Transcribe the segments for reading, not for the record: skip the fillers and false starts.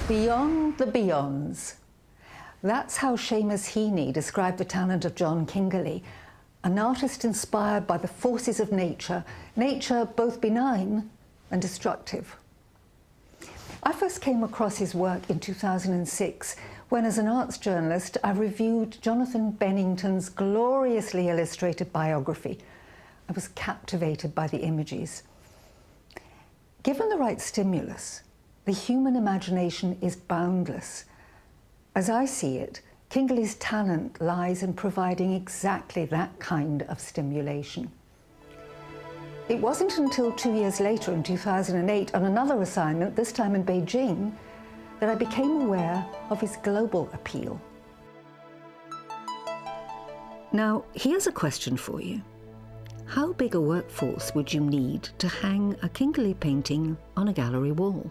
Beyond the beyonds. That's how Seamus Heaney described the talent of John Kingerlie, an artist inspired by the forces of nature, nature both benign and destructive. I first came across his work in 2006 when, as an arts journalist, I reviewed Jonathan Bennington's gloriously illustrated biography. I was captivated by the images. Given the right stimulus, the human imagination is boundless. As I see it, Kingerlie's talent lies in providing exactly that kind of stimulation. It wasn't until 2 years later, in 2008, on another assignment, this time in Beijing, that I became aware of his global appeal. Now, here's a question for you. How big a workforce would you need to hang a Kingerlie painting on a gallery wall?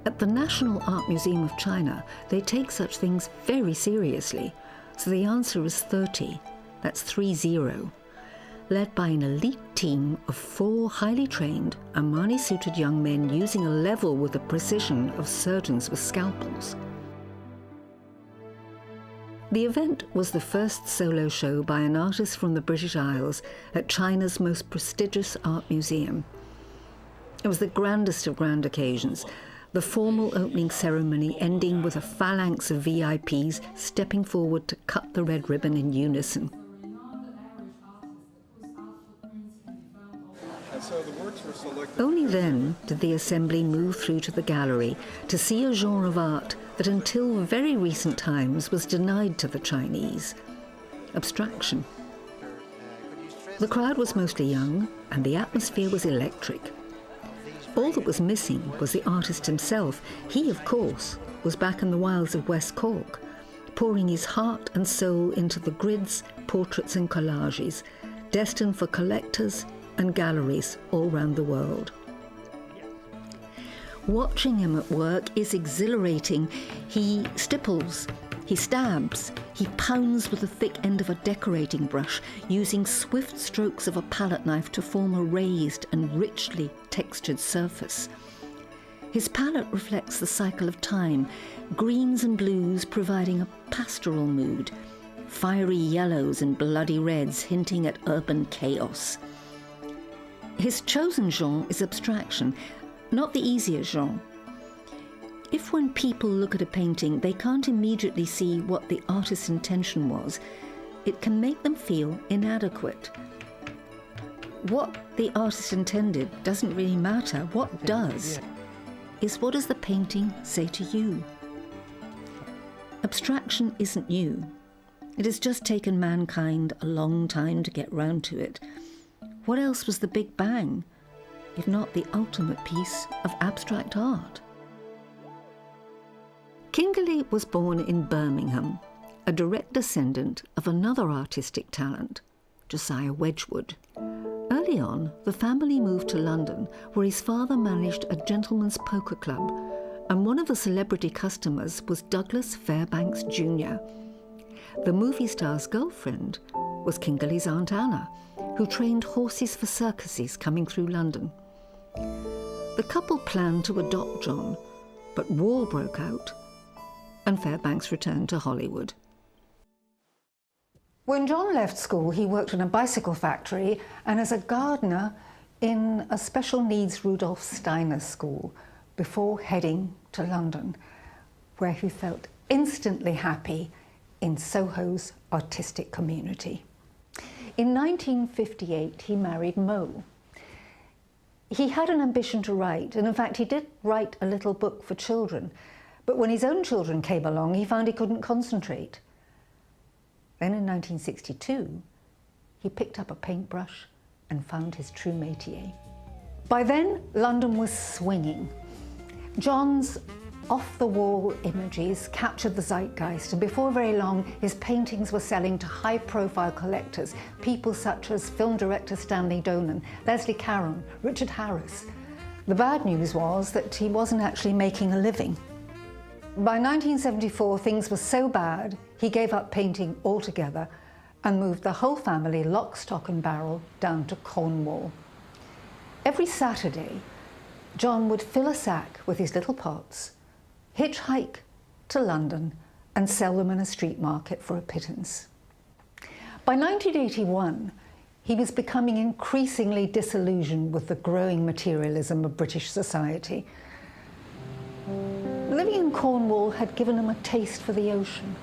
At the National Art Museum of China, they take such things very seriously, so the answer is 30. That's 30. Led by an elite team of 4 highly trained, Armani-suited young men using a level with the precision of surgeons with scalpels. The event was the first solo show by an artist from the British Isles at China's most prestigious art museum. It was the grandest of grand occasions, the formal opening ceremony ending with a phalanx of VIPs stepping forward to cut the red ribbon in unison. Only then did the assembly move through to the gallery to see a genre of art that until very recent times was denied to the Chinese: abstraction. The crowd was mostly young and the atmosphere was electric. All that was missing was the artist himself. He, of course, was back in the wilds of West Cork, pouring his heart and soul into the grids, portraits and collages, destined for collectors and galleries all round the world. Watching him at work is exhilarating. He stipples, he stabs, he pounds with the thick end of a decorating brush, using swift strokes of a palette knife to form a raised and richly textured surface. His palette reflects the cycle of time, greens and blues providing a pastoral mood, fiery yellows and bloody reds hinting at urban chaos. His chosen genre is abstraction, not the easier genre. If when people look at a painting they can't immediately see what the artist's intention was, it can make them feel inadequate. What the artist intended doesn't really matter. What does is, what does the painting say to you? Abstraction isn't new. It has just taken mankind a long time to get round to it. What else was the Big Bang, if not the ultimate piece of abstract art? Kingerlie was born in Birmingham, a direct descendant of another artistic talent, Josiah Wedgwood. Early on, the family moved to London, where his father managed a gentleman's poker club, and one of the celebrity customers was Douglas Fairbanks Jr. The movie star's girlfriend was Kingerlie's Aunt Anna, who trained horses for circuses coming through London. The couple planned to adopt John, but war broke out, and Fairbanks returned to Hollywood. When John left school, he worked in a bicycle factory and as a gardener in a special needs Rudolf Steiner school before heading to London, where he felt instantly happy in Soho's artistic community. In 1958, he married Mo. He had an ambition to write, and in fact, he did write a little book for children. But when his own children came along, he found he couldn't concentrate. Then in 1962, he picked up a paintbrush and found his true métier. By then, London was swinging. John's off-the-wall images captured the zeitgeist, and before very long, his paintings were selling to high-profile collectors, people such as film director Stanley Donen, Leslie Caron, Richard Harris. The bad news was that he wasn't actually making a living. By 1974, things were so bad, he gave up painting altogether and moved the whole family, lock, stock and barrel, down to Cornwall. Every Saturday, John would fill a sack with his little pots hitchhike to London and sell them in a street market for a pittance. By 1981, he was becoming increasingly disillusioned with the growing materialism of British society. Living in Cornwall had given him a taste for the ocean,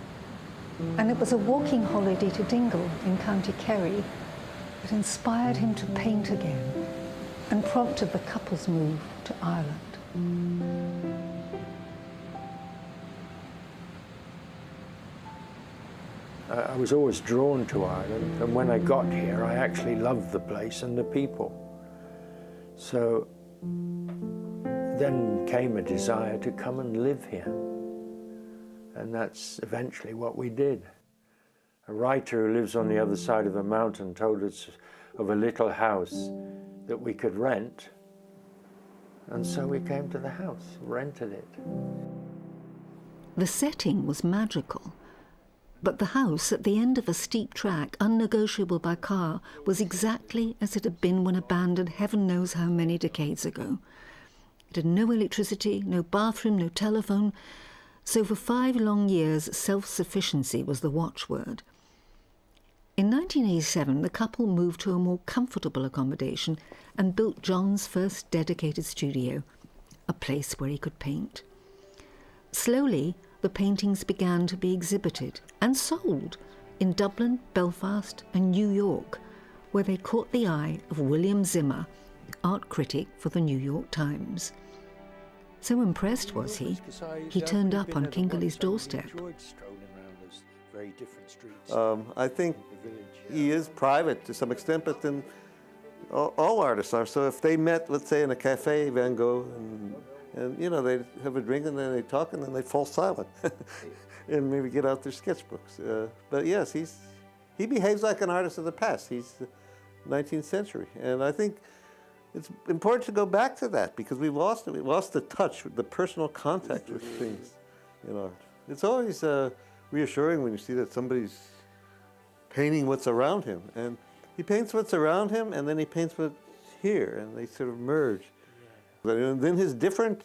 and it was a walking holiday to Dingle in County Kerry that inspired him to paint again and prompted the couple's move to Ireland. I was always drawn to Ireland, and when I got here, I actually loved the place and the people. So then came a desire to come and live here, and that's eventually what we did. A writer who lives on the other side of a mountain told us of a little house that we could rent, and so we came to the house, rented it. The setting was magical. But the house at the end of a steep track, unnegotiable by car, was exactly as it had been when abandoned heaven knows how many decades ago. It had no electricity, no bathroom, no telephone, so for 5 long years self-sufficiency was the watchword. In 1987, the couple moved to a more comfortable accommodation and built John's first dedicated studio, a place where he could paint. Slowly, the paintings began to be exhibited and sold in Dublin, Belfast and New York, where they caught the eye of William Zimmer, art critic for the New York Times. So impressed was he turned up on Kingerley's doorstep. I think he is private to some extent, but then all artists are. So if they met, let's say, in a cafe, Van Gogh, and you know, they have a drink and then they talk and then they fall silent and maybe get out their sketchbooks. But yes, he behaves like an artist of the past. He's the 19th century. And I think it's important to go back to that because we lost it. We lost the touch, the personal contact with things in art. It's always reassuring when you see that somebody's painting what's around him. And he paints what's around him and then he paints what's here and they sort of merge. And then his different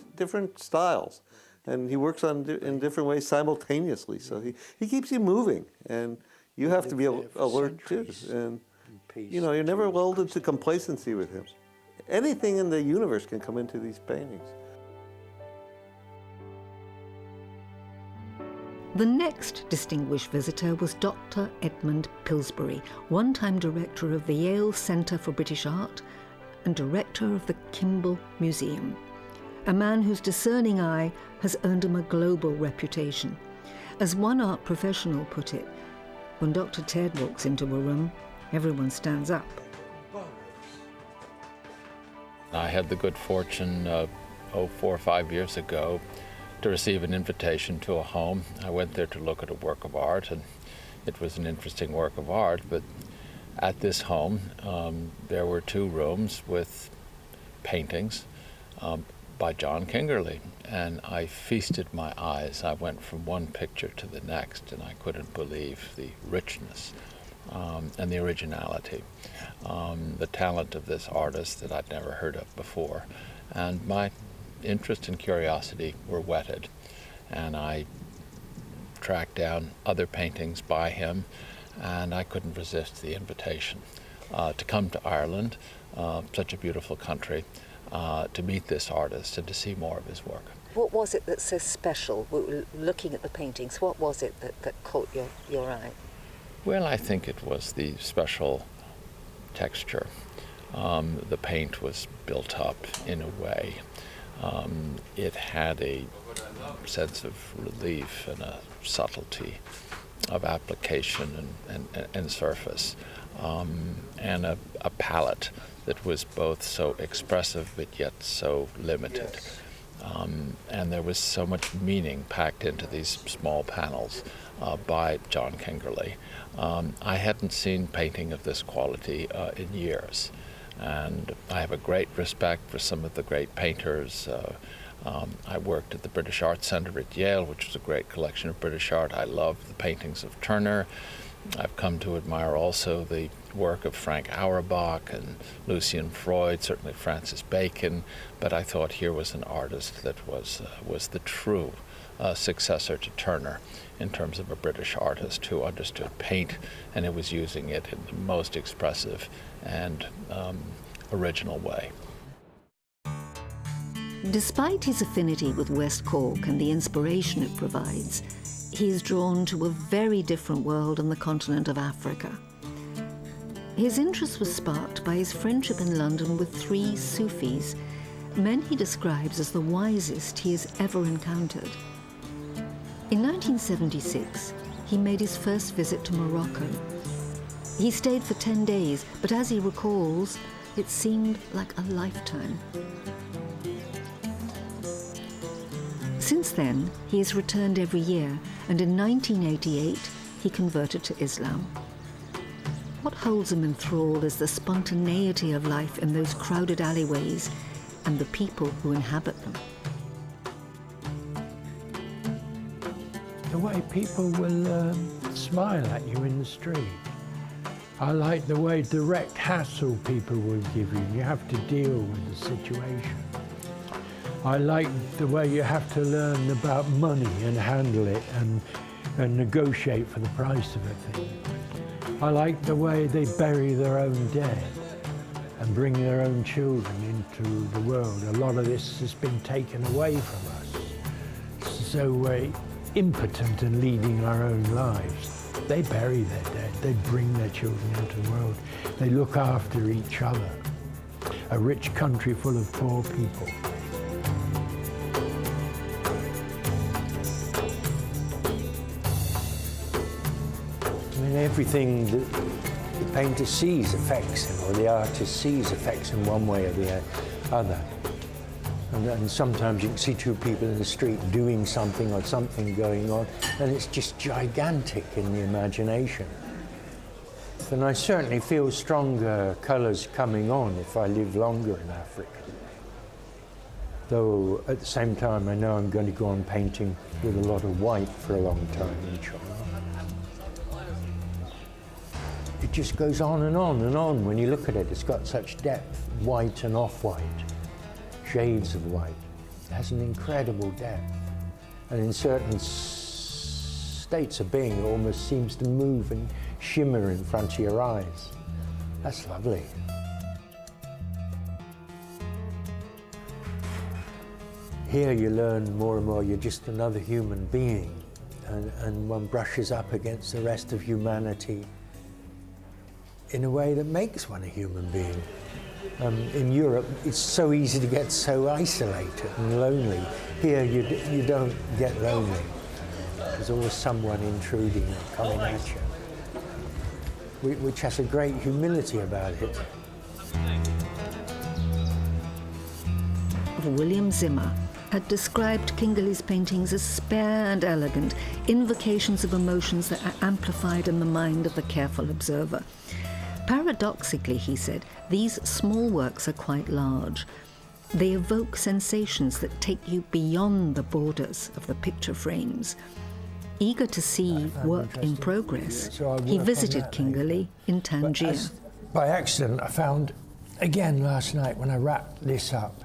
styles, and he works in different ways simultaneously. So he keeps you moving, and you have to be alert too. And you know, you're never lulled into complacency with him. Anything in the universe can come into these paintings. The next distinguished visitor was Dr. Edmund Pillsbury, one-time director of the Yale Centre for British Art and director of the Kimball Museum, a man whose discerning eye has earned him a global reputation. As one art professional put it, when Dr. Ted walks into a room, everyone stands up. I had the good fortune 4 or 5 years ago to receive an invitation to a home. I went there to look at a work of art, and it was an interesting work of art, but at this home, there were 2 rooms with paintings by John Kingerley, and I feasted my eyes. I went from one picture to the next, and I couldn't believe the richness and the originality, the talent of this artist that I'd never heard of before. And my interest and curiosity were whetted, and I tracked down other paintings by him, and I couldn't resist the invitation to come to Ireland, such a beautiful country, to meet this artist and to see more of his work. What was it that's so special, looking at the paintings? What was it that caught your eye? Well, I think it was the special texture. The paint was built up in a way. It had a sense of relief and a subtlety of application and surface, and a palette that was both so expressive but yet so limited. And there was so much meaning packed into these small panels by John Kingerley. I hadn't seen painting of this quality in years, and I have a great respect for some of the great painters. I worked at the British Art Centre at Yale, which was a great collection of British art. I love the paintings of Turner. I've come to admire also the work of Frank Auerbach and Lucian Freud, certainly Francis Bacon, but I thought here was an artist that was the true successor to Turner in terms of a British artist who understood paint and who was using it in the most expressive and original way. Despite his affinity with West Cork and the inspiration it provides, he is drawn to a very different world on the continent of Africa. His interest was sparked by his friendship in London with 3 Sufis, men he describes as the wisest he has ever encountered. In 1976, he made his first visit to Morocco. He stayed for 10 days, but as he recalls, it seemed like a lifetime. Since then, he has returned every year, and in 1988, he converted to Islam. What holds him enthralled is the spontaneity of life in those crowded alleyways and the people who inhabit them. The way people will smile at you in the street. I like the way direct hassle people will give you. You have to deal with the situation. I like the way you have to learn about money and handle it and negotiate for the price of a thing. I like the way they bury their own dead and bring their own children into the world. A lot of this has been taken away from us. So we're impotent in leading our own lives. They bury their dead, they bring their children into the world. They look after each other. A rich country full of poor people. Everything that the painter sees affects him, or the artist sees affects him one way or the other. And sometimes you can see 2 people in the street doing something or something going on, and it's just gigantic in the imagination. And I certainly feel stronger colours coming on if I live longer in Africa. Though at the same time I know I'm going to go on painting with a lot of white for a long time, inshallah. It just goes on and on and on when you look at it. It's got such depth, white and off-white, shades of white. It has an incredible depth. And in certain states of being, it almost seems to move and shimmer in front of your eyes. That's lovely. Here you learn more and more you're just another human being, and one brushes up against the rest of humanity in a way that makes one a human being. In Europe, it's so easy to get so isolated and lonely. Here, you don't get lonely. There's always someone intruding and coming at you, which has a great humility about it. William Zimmer had described Kingerley's paintings as spare and elegant, invocations of emotions that are amplified in the mind of the careful observer. Paradoxically, he said, these small works are quite large. They evoke sensations that take you beyond the borders of the picture frames. Eager to see work in progress, he visited Kingerley in Tangier. By accident, I found, again last night when I wrapped this up,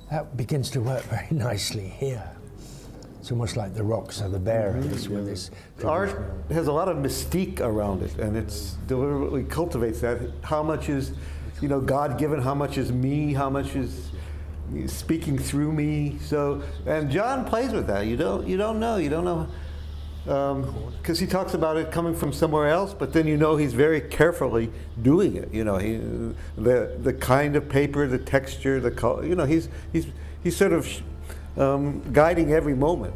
that begins to work very nicely here. It's almost like the rocks are the bearers with this. Art has a lot of mystique around it, and it's deliberately cultivates that. How much is, God-given? How much is me? How much is speaking through me? So, and John plays with that. You don't know, because he talks about it coming from somewhere else, but then he's very carefully doing it. The kind of paper, the texture, the color. He's sort of guiding every moment.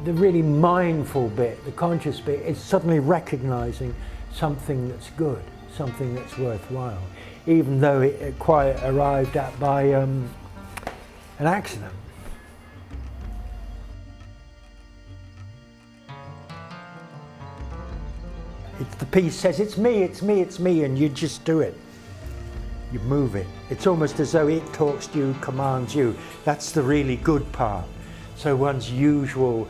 The really mindful bit, the conscious bit, is suddenly recognizing something that's good, something that's worthwhile, even though it quite arrived at by an accident. The piece says, it's me, it's me, it's me, and you just do it. You move it. It's almost as though it talks to you, commands you. That's the really good part. So one's usual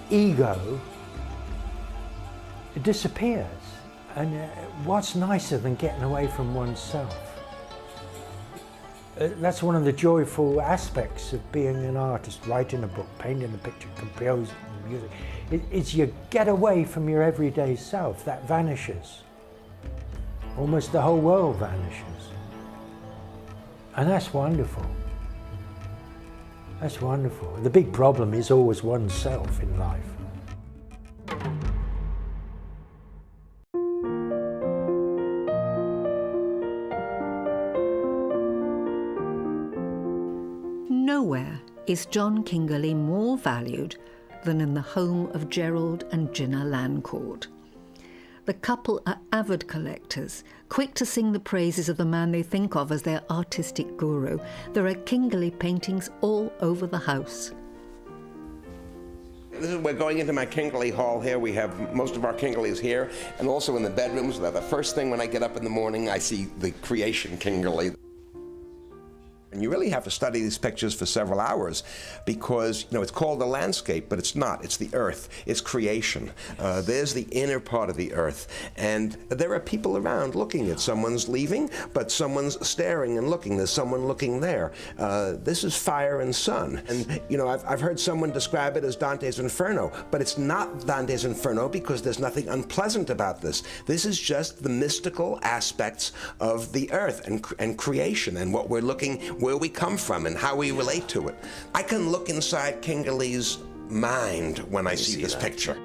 ego, it disappears. And what's nicer than getting away from oneself? That's one of the joyful aspects of being an artist, writing a book, painting a picture, composing music. It's you get away from your everyday self. That vanishes. Almost the whole world vanishes. And that's wonderful. That's wonderful. The big problem is always oneself in life. Nowhere is John Kingerley more valued than in the home of Gerald and Ginna Landcourt. The couple are avid collectors, quick to sing the praises of the man they think of as their artistic guru. There are Kingerley paintings all over the house. We're going into my Kingerley hall here. We have most of our Kingerleys here, and also in the bedrooms. The first thing when I get up in the morning, I see the creation Kingerley. And you really have to study these pictures for several hours because, it's called a landscape, but it's not. It's the earth. It's creation. There's the inner part of the earth. And there are people around looking at someone's leaving, but someone's staring and looking. There's someone looking there. This is fire and sun. And, I've heard someone describe it as Dante's Inferno, but it's not Dante's Inferno because there's nothing unpleasant about this. This is just the mystical aspects of the earth and creation and what we're looking where we come from and how we relate to it. I can look inside Kingerley's mind when I see this picture.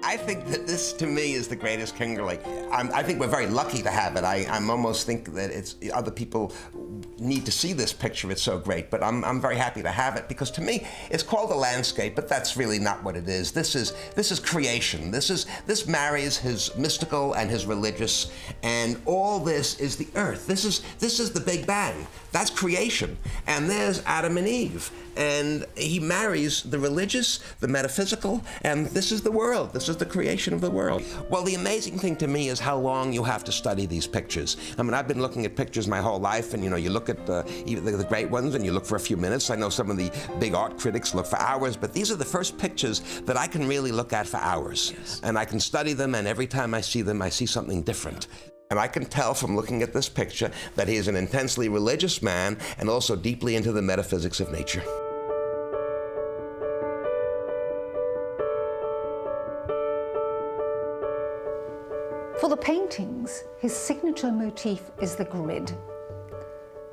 I think that this, to me, is the greatest Kingerley. I think we're very lucky to have it. I'm almost think that it's other people need to see this picture. It's so great, but I'm very happy to have it because to me, it's called a landscape, but that's really not what it is. This is creation. This marries his mystical and his religious, and all this is the earth. This is the Big Bang. That's creation, and there's Adam and Eve, and he marries the religious, the metaphysical, and this is the world. This is the creation of the world. Well, the amazing thing to me is how long you have to study these pictures. I mean, I've been looking at pictures my whole life, and you look at even the great ones, and you look for a few minutes. I know some of the big art critics look for hours, but these are the first pictures that I can really look at for hours. Yes. And I can study them, and every time I see them, I see something different. And I can tell from looking at this picture that he is an intensely religious man and also deeply into the metaphysics of nature. For the paintings, his signature motif is the grid.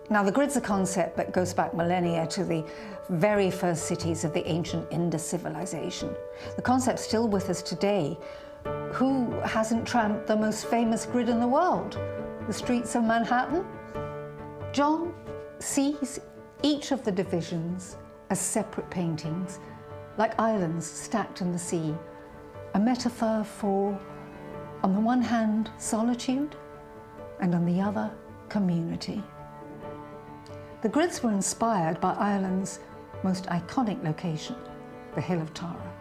Now, the grid's a concept that goes back millennia to the very first cities of the ancient Indus civilization. The concept's still with us today. Who hasn't tramped the most famous grid in the world? The streets of Manhattan? John sees each of the divisions as separate paintings, like islands stacked in the sea, a metaphor for, on the one hand, solitude, and on the other, community. The grids were inspired by Ireland's most iconic location, the Hill of Tara.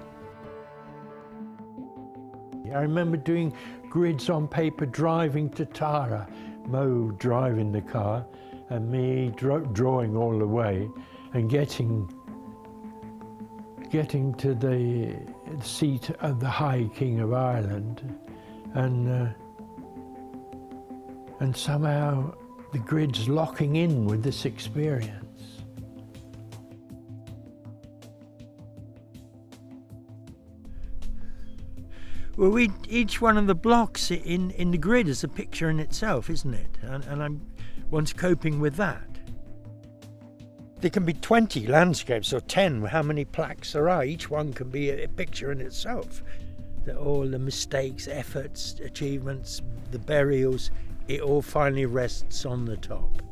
I remember doing grids on paper driving to Tara, Mo driving the car and me drawing all the way and getting to the seat of the High King of Ireland, and somehow the grid's locking in with this experience. Well, each one of the blocks in the grid is a picture in itself, isn't it? And one's coping with that. There can be 20 landscapes or 10, how many plaques there are. Each one can be a picture in itself. All the mistakes, efforts, achievements, the burials, it all finally rests on the top.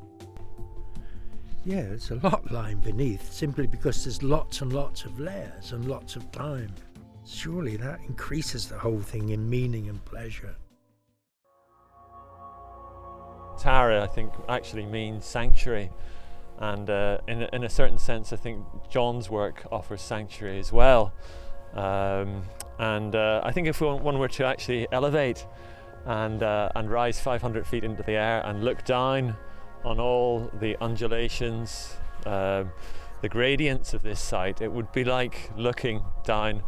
Yeah, there's a lot lying beneath, simply because there's lots and lots of layers and lots of time. Surely that increases the whole thing in meaning and pleasure. Tara, I think, actually means sanctuary, and in a certain sense, I think John's work offers sanctuary as well. I think if one were to actually elevate and rise 500 feet into the air and look down on all the undulations, the gradients of this site, it would be like looking down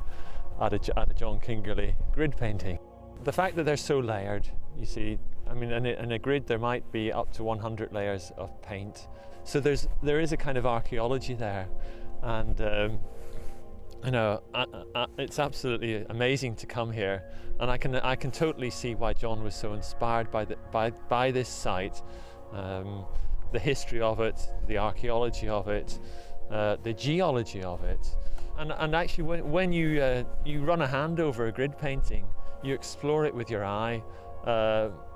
at a John Kingerley grid painting. The fact that they're so layered, you see I mean, in a grid there might be up to 100 layers of paint. So there is a kind of archaeology there, and you know, it's absolutely amazing to come here, and I can totally see why John was so inspired by this site, the history of it, the archaeology of it, the geology of it, and actually when you run a hand over a grid painting, you explore it with your eye.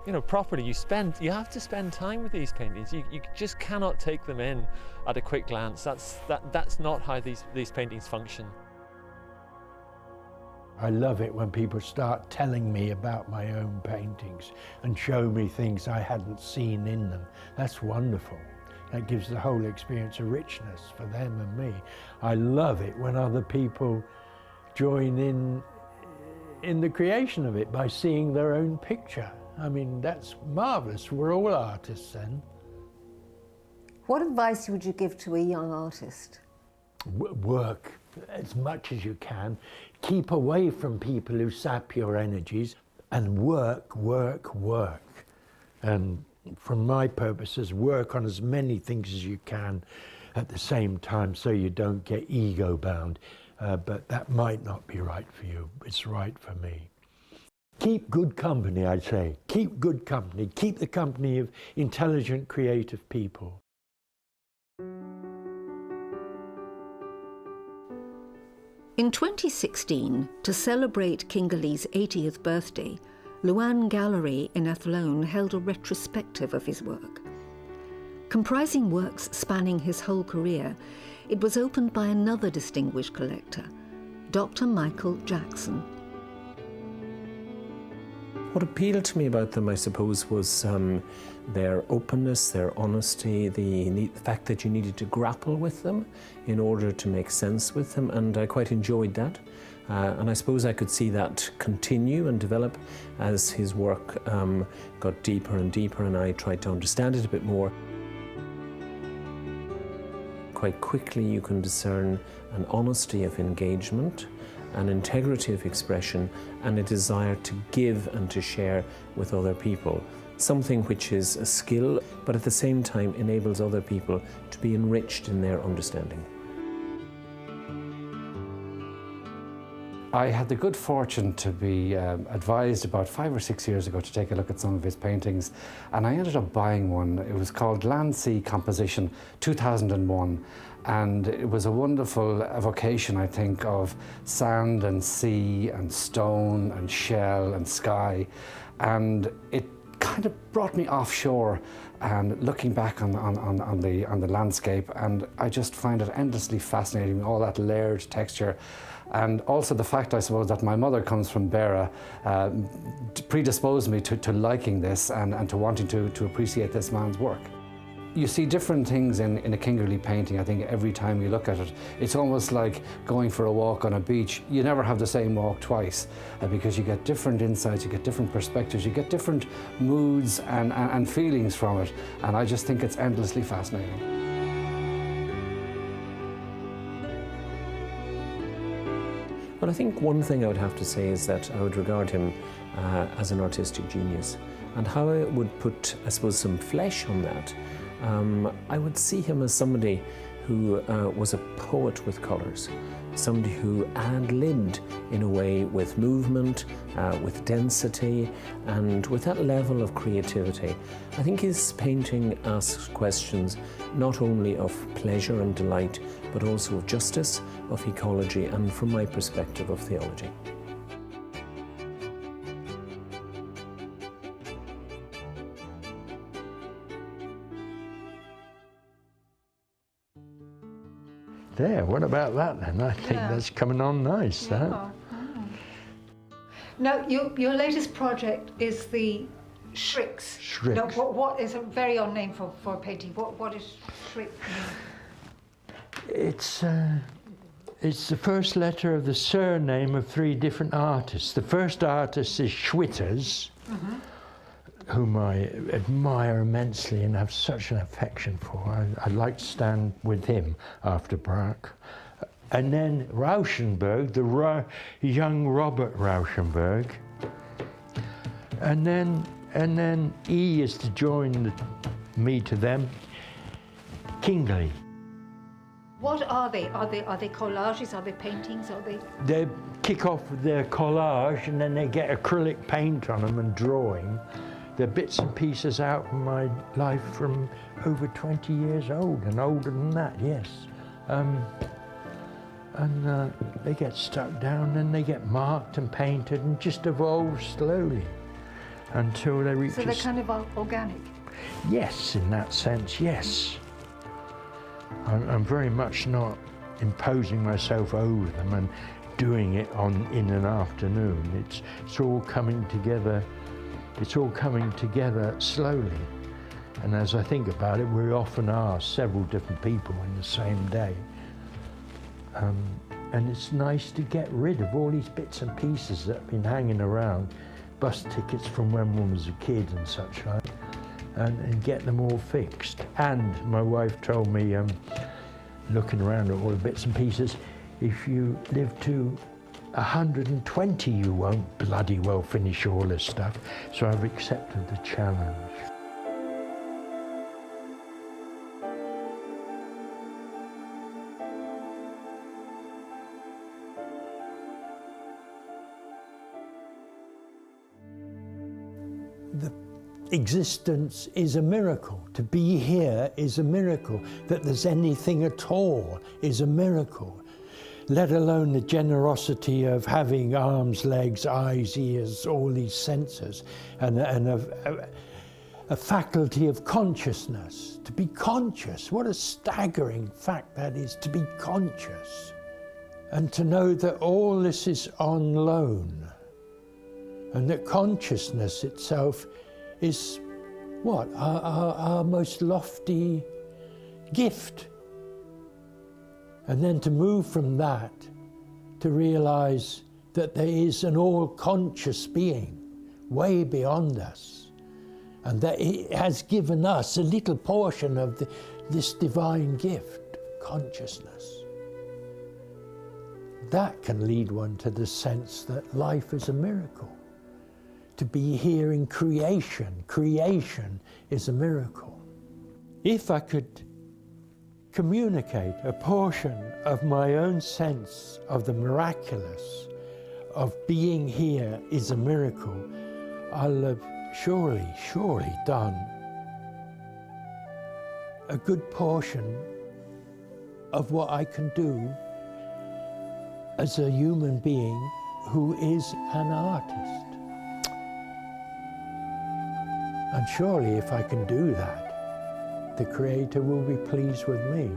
You know, properly. You have to spend time with these paintings. You just cannot take them in at a quick glance. That's not how these paintings function. I love it when people start telling me about my own paintings and show me things I hadn't seen in them. That's wonderful. That gives the whole experience a richness for them and me. I love it when other people join in the creation of it by seeing their own picture. I mean, that's marvelous. We're all artists then. What advice would you give to a young artist? Work as much as you can. Keep away from people who sap your energies, and work, work, work. And from my purposes, work on as many things as you can at the same time so you don't get ego bound. But that might not be right for you. It's right for me. Keep good company, I'd say. Keep good company. Keep the company of intelligent, creative people. In 2016, to celebrate Kingerlee's 80th birthday, Luan Gallery in Athlone held a retrospective of his work. Comprising works spanning his whole career, it was opened by another distinguished collector, Dr. Michael Jackson. What appealed to me about them, I suppose, was their openness, their honesty, the fact that you needed to grapple with them in order to make sense with them, and I quite enjoyed that. And I suppose I could see that continue and develop as his work got deeper and deeper, and I tried to understand it a bit more. Quite quickly you can discern an honesty of engagement, an integrity of expression, and a desire to give and to share with other people. Something which is a skill, but at the same time enables other people to be enriched in their understanding. I had the good fortune to be advised about 5 or 6 years ago to take a look at some of his paintings, and I ended up buying one. It was called Land Sea Composition 2001, and it was a wonderful evocation, I think, of sand and sea and stone and shell and sky, and it kind of brought me offshore and looking back on the landscape, and I just find it endlessly fascinating, all that layered texture. And also the fact, I suppose, that my mother comes from Beara predisposed me to liking this and to wanting to appreciate this man's work. You see different things in a Kingerlee painting, I think, every time you look at it. It's almost like going for a walk on a beach. You never have the same walk twice because you get different insights, you get different perspectives, you get different moods and feelings from it. And I just think it's endlessly fascinating. Well, I think one thing I would have to say is that I would regard him as an artistic genius. And how I would put, I suppose, some flesh on that, I would see him as somebody who was a poet with colours, somebody who ad-libbed in a way with movement, with density, and with that level of creativity. I think his painting asks questions not only of pleasure and delight, but also of justice, of ecology, and from my perspective, of theology. There, what about that then? I think that's coming on nice, that. Now, your latest project is the Shrix. Shrix. Now, what is a very odd name for a painting? What is Shrix mean? It's the first letter of the surname of 3 different artists. The first artist is Schwitters, whom I admire immensely and have such an affection for. I'd like to stand with him after Braque. And then Rauschenberg, the young Robert Rauschenberg. And then and then he is to join me to them. Kingley. What are they? Are they collages? Are they paintings? Are they? They kick off with their collage and then they get acrylic paint on them and drawing. They're bits and pieces out of my life from over 20 years old and older than that, yes. They get stuck down and they get marked and painted and just evolve slowly until they reach. So they're kind of organic? Yes, in that sense, yes. I'm very much not imposing myself over them and doing it in an afternoon. It's all coming together. It's all coming together slowly. And as I think about it, we often are several different people in the same day. And it's nice to get rid of all these bits and pieces that have been hanging around, bus tickets from when one was a kid and such like, and get them all fixed. And my wife told me, looking around at all the bits and pieces, if you live to 120, you won't bloody well finish all this stuff. So I've accepted the challenge. The existence is a miracle. To be here is a miracle. That there's anything at all is a miracle. Let alone the generosity of having arms, legs, eyes, ears, all these senses, and a faculty of consciousness. To be conscious, what a staggering fact that is, to be conscious. And to know that all this is on loan, and that consciousness itself is what? Our most lofty gift. And then to move from that to realize that there is an all-conscious being way beyond us, and that it has given us a little portion of this divine gift, consciousness. That can lead one to the sense that life is a miracle. To be here in creation is a miracle. If I could communicate a portion of my own sense of the miraculous, of being here is a miracle, I'll have surely done a good portion of what I can do as a human being who is an artist. And surely if I can do that, the Creator will be pleased with me.